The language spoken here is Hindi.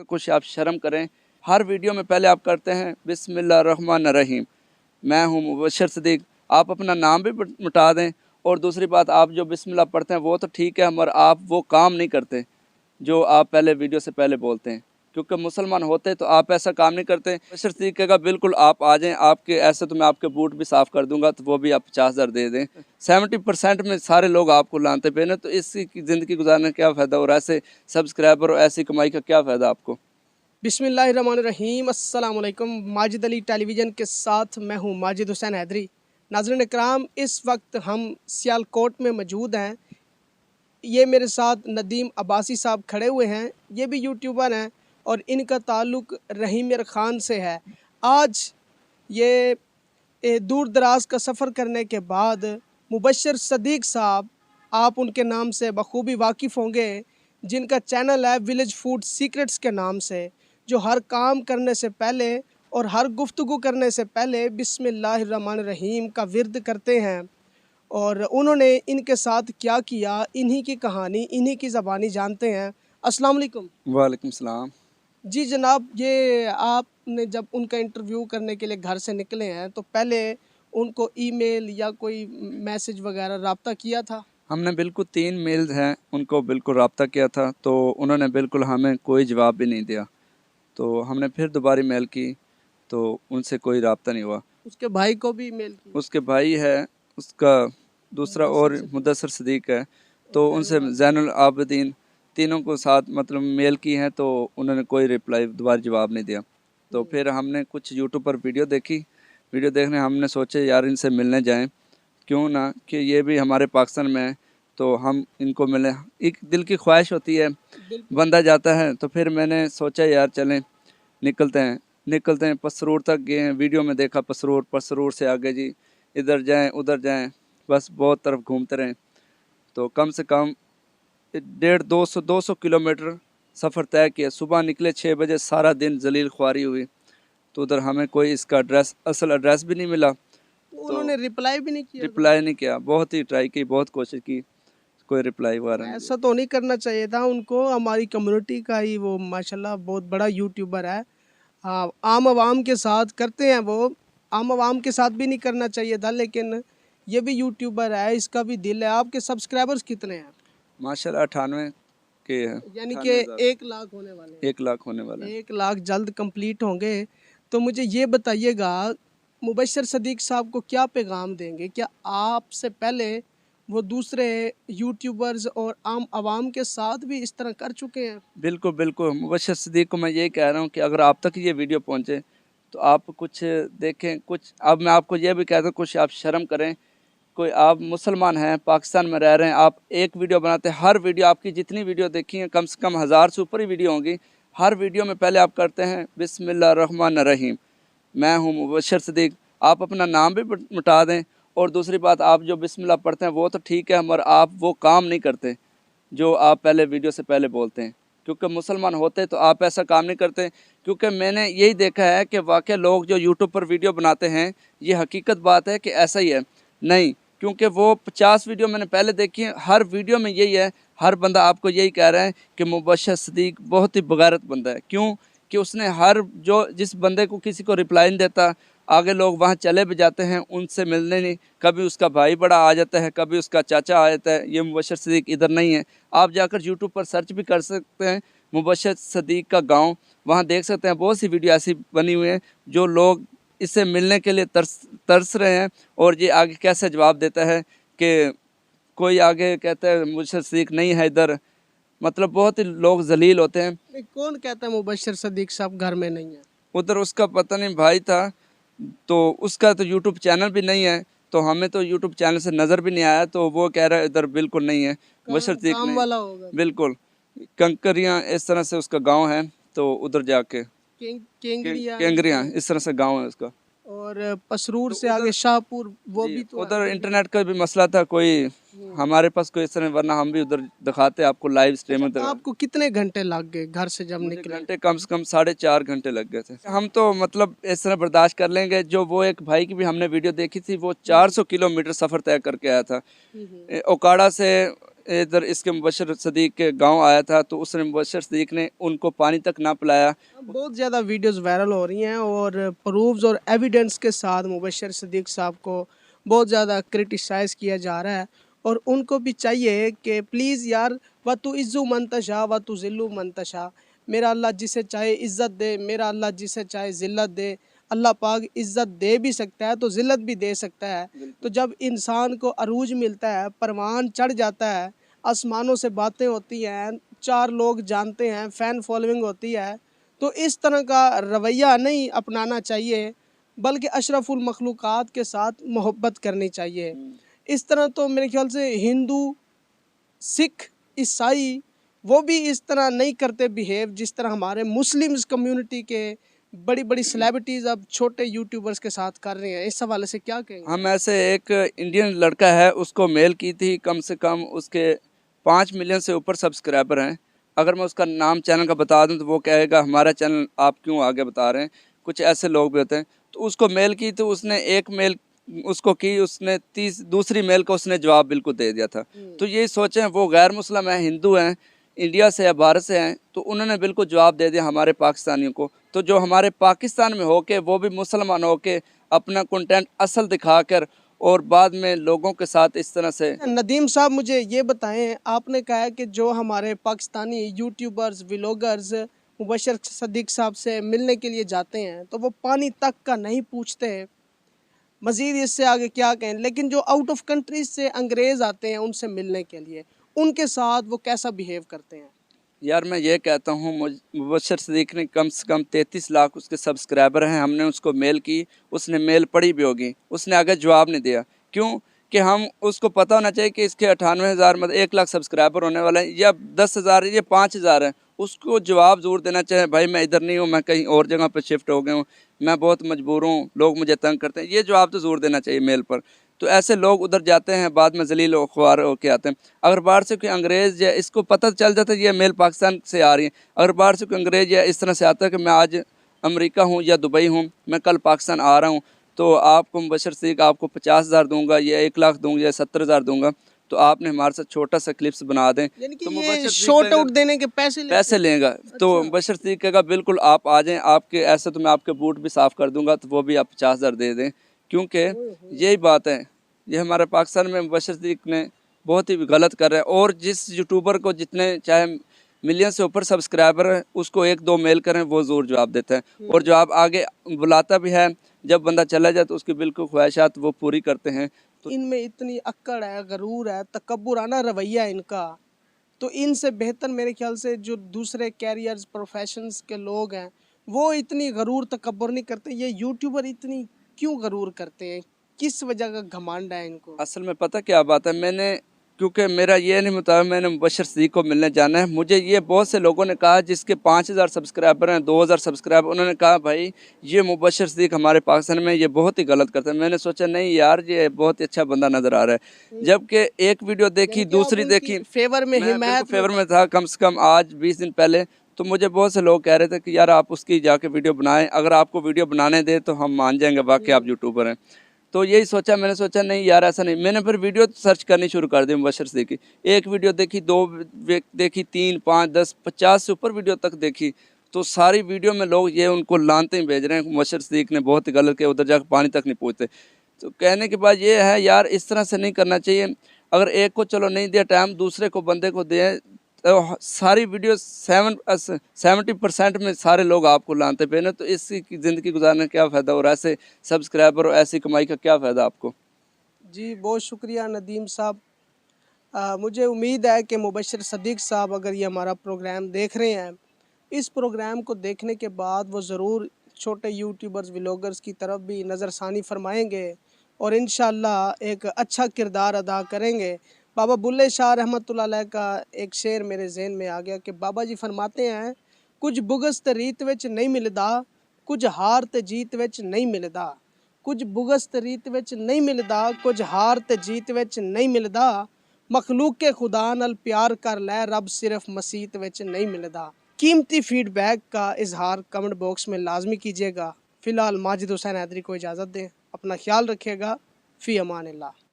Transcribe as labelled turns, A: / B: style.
A: तो कुछ आप शर्म करें। हर वीडियो में पहले आप करते हैं बिस्मिल्लाहिर्रहमानिर्रहीम, मैं हूँ मुबशर सदीक। आप अपना नाम भी मिटा दें। और दूसरी बात, आप जो बिस्मिल्लाह पढ़ते हैं वो तो ठीक है, मगर आप वो काम नहीं करते जो आप पहले वीडियो से पहले बोलते हैं। क्योंकि मुसलमान होते तो आप ऐसा काम नहीं करते। मुबशर सदीक कहेगा बिल्कुल आप आ जाएं, आपके ऐसे तो मैं आपके बूट भी साफ़ कर दूंगा, तो वो भी आप 50,000 दे दें। 70% में सारे लोग आपको लानते पे ना, तो इसकी ज़िंदगी गुजारने का क्या फ़ायदा और ऐसे सब्सक्राइबर और ऐसी कमाई का क्या फ़ायदा आपको।
B: बिस्मिल्लाहिर्रहमानिर्रहीम, अस्सलाम वालेकुम। माजिद अली टेलीविज़न के साथ मैं हूँ माजिद हुसैन हैदरी। नाज़रीन इकराम, इस वक्त हम सियालकोट में मौजूद हैं। ये मेरे साथ नदीम अब्बासी साहब खड़े हुए हैं। ये भी यूट्यूबर हैं और इनका ताल्लुक़ रहीम मियां ख़ान से है। आज ये दूर दराज का सफ़र करने के बाद मुबशर सदीक साहब, आप उनके नाम से बखूबी वाकिफ़ होंगे, जिनका चैनल है विलेज फूड सीक्रेट्स के नाम से, जो हर काम करने से पहले और हर गुफ्तगू करने से पहले बिस्मिल्लाहिर्रहमानिर्रहीम का विर्द करते हैं। और उन्होंने इनके साथ क्या किया, इन्हीं की कहानी इन्हीं की ज़बानी जानते हैं। अस्सलाम वालेकुम।
A: वालेकुम सलाम।
B: जी जनाब, ये आपने जब उनका इंटरव्यू करने के लिए घर से निकले हैं तो पहले उनको ईमेल या कोई मैसेज वगैरह रब्ता किया था?
A: हमने बिल्कुल 3 मेल्स हैं, उनको बिल्कुल रब्ता किया था, तो उन्होंने बिल्कुल हमें कोई जवाब भी नहीं दिया। तो हमने फिर दोबारा मेल की, तो उनसे कोई रब्ता नहीं हुआ।
B: उसके भाई को भी मेल की?
A: उसके भाई है, उसका दूसरा और मुदस्सर सदीक है, तो उनसे ज़ैनुल आबिदीन, तीनों को साथ मतलब मेल की हैं, तो उन्होंने कोई रिप्लाई दोबारा जवाब नहीं दिया। तो फिर हमने कुछ यूट्यूब पर वीडियो देखी। वीडियो देखने हमने सोचे यार इनसे मिलने जाएं, क्यों ना, कि ये भी हमारे पाकिस्तान में है तो हम इनको मिलें। एक दिल की ख्वाहिश होती है, बंदा जाता है। तो फिर मैंने सोचा यार चलें, निकलते हैं। पसरूर तक गए हैं, वीडियो में देखा पसरूर से आगे जी, इधर जाएं उधर जाएं, बस बहुत तरफ घूमते रहें। तो कम से कम 150-200 किलोमीटर सफ़र तय किया। सुबह निकले 6 बजे, सारा दिन जलील ख्वारी हुई। तो उधर हमें कोई इसका असल एड्रेस भी नहीं मिला।
B: तो उन्होंने रिप्लाई भी नहीं किया?
A: रिप्लाई नहीं किया, बहुत ही ट्राई की, बहुत कोशिश की, कोई रिप्लाई वगैरह नहीं।
B: ऐसा तो नहीं करना चाहिए था उनको। हमारी कम्युनिटी का ही वो माशाल्लाह बहुत बड़ा यूट्यूबर है। हाँ, आम आवाम के साथ करते हैं वो, आम आवाम के साथ भी नहीं करना चाहिए था, लेकिन ये भी यूट्यूबर है, इसका भी दिल है। आपके सब्सक्राइबर्स कितने हैं?
A: माशाल्लाह 98 के हैं।
B: यानी कि 1 लाख होने वाले हैं।
A: 1 लाख होने वाले हैं।
B: 1 लाख जल्द कंप्लीट होंगे। तो मुझे ये बताइएगा, मुबशर सदीक साहब को क्या पैगाम देंगे? क्या आपसे पहले वो दूसरे यूट्यूबर्स और आम आवाम के साथ भी इस तरह कर चुके हैं?
A: बिल्कुल बिल्कुल, मुबशर सदीक को मैं यही कह रहा हूँ कि अगर आप तक ये वीडियो पहुँचे तो आप कुछ देखें, कुछ। अब मैं आपको ये भी कहता हूँ, कुछ आप शर्म करें। कोई आप मुसलमान हैं, पाकिस्तान में रह रहे हैं, आप एक वीडियो बनाते हैं, हर वीडियो आपकी जितनी वीडियो देखी हैं कम से कम 1000 से ऊपर ही वीडियो होंगी। हर वीडियो में पहले आप करते हैं बिस्मिल्लाहिर्रहमानिर्रहीम, मैं हूँ मुबशर सदीक। आप अपना नाम भी मिटा दें। और दूसरी बात, आप जो बिस्मिल्लाह पढ़ते हैं वो तो ठीक है, मगर आप वो काम नहीं करते जो आप पहले वीडियो से पहले बोलते हैं। क्योंकि मुसलमान होते तो आप ऐसा काम नहीं करते। क्योंकि मैंने यही देखा है कि वाकई लोग जो यूट्यूब पर वीडियो बनाते हैं, ये हकीकत बात है कि ऐसा ही है। नहीं, क्योंकि वो 50 वीडियो मैंने पहले देखी है, हर वीडियो में यही है, हर बंदा आपको यही कह रहा है कि मुबशर सदीक बहुत ही बगैरत बंदा है। क्यों कि उसने जिस बंदे को किसी को रिप्लाई नहीं देता, आगे लोग वहाँ चले भी जाते हैं उनसे मिलने नहीं। कभी उसका भाई बड़ा आ जाता है, कभी उसका चाचा आ जाता है, ये मुबशर सदीक इधर नहीं है। आप जाकर यूट्यूब पर सर्च भी कर सकते हैं मुबशर सदीक का गांव, वहाँ देख सकते हैं बहुत सी वीडियो ऐसी बनी हुई है जो लोग इससे मिलने के लिए तरस रहे हैं। और ये आगे कैसे जवाब देता है कि कोई आगे कहता है मुबशर सदीक नहीं है इधर। मतलब बहुत ही लोग जलील होते हैं।
B: कौन कहता है मुबशर सदीक साहब घर में नहीं है?
A: उधर उसका पता नहीं भाई था, तो उसका तो यूट्यूब चैनल भी नहीं है, तो हमें तो यूट्यूब चैनल से नज़र भी नहीं आया। तो वो कह रहा है इधर बिल्कुल नहीं है, मुबशर सदीक नहीं
B: वाला होगा।
A: बिल्कुल। कंकरियाँ इस तरह से उसका गांव है, तो उधर जाके केंगरियाँ इस तरह से गांव है उसका।
B: और पसरूर से आगे शाहपुर, वो भी तो
A: उधर इंटरनेट का भी मसला था कोई, हमारे पास कोई इस तरह, वरना हम भी उधर दिखाते आपको लाइव स्ट्रीमिंग।
B: आपको कितने घंटे लग गए घर से जब निकले?
A: घंटे कम से कम 4.5 घंटे लग गए थे। हम तो मतलब इस तरह बर्दाश्त कर लेंगे। जो वो एक भाई की भी हमने वीडियो देखी थी, वो 400 किलोमीटर सफ़र तय करके आया था। ओकाड़ा से इधर इसके मुबशर सदीक के गांव आया था, तो उसने मुबशर सदीक ने उनको पानी तक ना पिलाया।
B: बहुत ज़्यादा वीडियोस वायरल हो रही हैं और प्रूफ्स और एविडेंस के साथ मुबशर सदीक साहब को बहुत ज़्यादा क्रिटिसाइज़ किया जा रहा है। और उनको भी चाहिए कि प्लीज़ यार, व तू इज़्ज़ु मंतशा व तू ज़िल्लु मंतशा, मेरा अल्लाह जिसे चाहे इज़्ज़त दे, मेरा अल्लाह जिसे चाहे ज़िल्लत दे। अल्लाह पाक इज़्ज़त दे भी सकता है तो ज़िल्लत भी दे सकता है। तो जब इंसान को अरूज मिलता है, परवान चढ़ जाता है, आसमानों से बातें होती हैं, 4 लोग जानते हैं, फ़ैन फॉलोइंग होती है, तो इस तरह का रवैया नहीं अपनाना चाहिए, बल्कि अशरफुल मखलूक़ात के साथ मोहब्बत करनी चाहिए। इस तरह तो मेरे ख्याल से हिंदू, सिख, ईसाई वो भी इस तरह नहीं करते बिहेव जिस तरह हमारे मुस्लिम्स कम्युनिटी के बड़ी बड़ी सेलिब्रिटीज़ अब छोटे यूट्यूबर्स के साथ कर रहे हैं। इस हवाले से क्या कहेंगे?
A: हम ऐसे एक इंडियन लड़का है, उसको मेल की थी, कम से कम उसके 5 मिलियन से ऊपर सब्सक्राइबर हैं। अगर मैं उसका नाम चैनल का बता दूं तो वो कहेगा हमारा चैनल आप क्यों आगे बता रहे हैं। कुछ ऐसे लोग भी होते हैं। तो उसको मेल की तो उसने एक मेल उसको की, उसने दूसरी मेल को उसने जवाब बिल्कुल दे दिया था। तो ये सोचें, वो गैर मुस्लिम है, हिंदू हैं, इंडिया से या भारत से हैं, तो उन्होंने बिल्कुल जवाब दे दिया हमारे पाकिस्तानियों को। तो जो हमारे पाकिस्तान में होके वो भी मुसलमान होके अपना कंटेंट असल दिखाकर और बाद में लोगों के साथ इस तरह से।
B: नदीम साहब, मुझे ये बताएं, आपने कहा है कि जो हमारे पाकिस्तानी यूट्यूबर्स, व्लॉगर्स मुबशर सदीक साहब से मिलने के लिए जाते हैं तो वो पानी तक का नहीं पूछते। मज़ीद इससे आगे क्या कहें, लेकिन जो आउट ऑफ कंट्रीज से अंग्रेज़ आते हैं उनसे मिलने के लिए, उनके साथ वो कैसा बिहेव करते हैं?
A: यार मैं ये कहता हूँ, मुबशर सदीक ने कम से कम 33 लाख उसके सब्सक्राइबर हैं। हमने उसको मेल की, उसने मेल पढ़ी भी होगी, उसने आगे जवाब नहीं दिया। क्यों कि हम उसको पता होना चाहिए कि इसके 98,000 मतलब 1 लाख सब्सक्राइबर होने वाले हैं, या 10,000 या 5,000 है। उसको जवाब ज़रूर देना चाहिए, भाई मैं इधर नहीं हूँ, मैं कहीं और जगह पर शिफ्ट हो गया हूँ, मैं बहुत मजबूर हूँ, लोग मुझे तंग करते हैं। ये जवाब तो ज़रूर देना चाहिए मेल पर। तो ऐसे लोग उधर जाते हैं, बाद में जलील व ख्वार होके आते हैं। अगर बाहर से कोई अंग्रेज़ या इसको पता चल जाता है ये मेल पाकिस्तान से आ रही है, अगर बाहर से कोई अंग्रेज़ या इस तरह से आता है कि मैं आज अमेरिका हूँ या दुबई हूँ, मैं कल पाकिस्तान आ रहा हूँ, तो आपको मुबशर सदीक आपको 50,000 दूंगा या 1 लाख दूंगा या 70,000 दूंगा, तो आपने हमारे साथ छोटा सा क्लिप्स बना दें।
B: यानी कि
A: तो
B: ये
A: मुबशर
B: शॉर्ट आउट देने के पैसे
A: लेगा। तो मुबशर सदीक कहेगा बिल्कुल आप आ जाएं, आपके ऐसे तो मैं आपके बूट भी साफ़ कर दूंगा, तो वो भी आप 50,000 दे दें। क्योंकि यही बात है, ये हमारे पाकिस्तान में मुबशर सदीक ने बहुत ही गलत कर रहे हैं। और जिस यूट्यूबर को जितने चाहे मिलियन से ऊपर सब्सक्राइबर है, उसको 1-2 मेल करें, वो ज़रूर जवाब देता है और जवाब आगे बुलाता भी है। जब बंदा चला जाए तो उसकी बिल्कुल ख्वाहिशात वो पूरी करते हैं। तो
B: इनमें इतनी अक्कड़ है, गरूर है, तकब्बुराना रवैया है इनका, तो इनसे बेहतर मेरे ख्याल से जो दूसरे कैरियर्स, प्रोफेशंस के लोग हैं, वो इतनी गरूर तकब्बुर नहीं करते। ये यूट्यूबर इतनी क्यों गरूर करते हैं? किस वजह का घमंड है इनको?
A: असल में पता क्या बात है, क्योंकि मेरा ये नहीं मुताबिक मैंने मुबशर सदीक को मिलने जाना है। मुझे ये बहुत से लोगों ने कहा जिसके 5,000 सब्सक्राइबर हैं, 2,000 सब्सक्राइबर, उन्होंने कहा भाई ये मुबशर सदीक हमारे पाकिस्तान में ये बहुत ही गलत करता है। मैंने सोचा नहीं यार, ये बहुत ही अच्छा बंदा नज़र आ रहा है। जबकि एक वीडियो देखी, दूसरी देखी,
B: फेवर में हिमायत
A: फेवर में था। कम से कम आज 20 दिन पहले तो मुझे बहुत से लोग कह रहे थे कि यार आप उसकी जाके वीडियो बनाएं, अगर आपको वीडियो बनाने दे तो हम मान जाएंगे वाकई आप यूट्यूबर हैं। तो यही सोचा, मैंने सोचा नहीं यार ऐसा नहीं। मैंने फिर वीडियो सर्च करनी शुरू कर दी मुबशर सदीक की। एक वीडियो देखी, 2 देखी, 3, 5, 10, 50 से ऊपर वीडियो तक देखी। तो सारी वीडियो में लोग ये उनको लानते ही भेज रहे हैं, मुबशर सदीक ने बहुत ही गलत किया, उधर जाकर पानी तक नहीं पहुँचते। तो कहने के बाद ये है यार, इस तरह से नहीं करना चाहिए। अगर एक को चलो नहीं दिया टाइम, दूसरे को बंदे को दें, तो सारी वीडियो 70% में सारे लोग आपको लानते पे, तो इसकी ज़िंदगी गुजारने का क्या फ़ायदा, और ऐसे सब्सक्राइबर और ऐसी कमाई का क्या फ़ायदा आपको।
B: जी बहुत शुक्रिया नदीम साहब। मुझे उम्मीद है कि मुबशर सदीक साहब अगर ये हमारा प्रोग्राम देख रहे हैं, इस प्रोग्राम को देखने के बाद वो ज़रूर छोटे यूट्यूबर्स, व्लॉगर्स की तरफ भी नज़रसानी फरमाएंगे और इंशाअल्लाह एक अच्छा किरदार अदा करेंगे। बाबा बुल्ले शाह रहमतुल्लाह अलैह का एक शेर मेरे जहन में आ गया कि बाबा जी फरमाते हैं, कुछ बुगस ते रीत विच नहीं मिलदा, कुछ हार ते जीत विच नहीं मिलदा। कुछ बुगस ते रीत विच नहीं मिलदा, कुछ हार ते जीत विच नहीं मिलदा। मखलूक के खुदा नाल प्यार कर लै, रब सिर्फ मसीत विच नहीं मिलदा। कीमती फीडबैक का इजहार कमेंट बॉक्स में लाजमी कीजिएगा। फ़िलहाल माजिद हुसैन हैदरी को इजाज़त दें, अपना ख्याल रखिएगा। फ़ी अमान अल्लाह।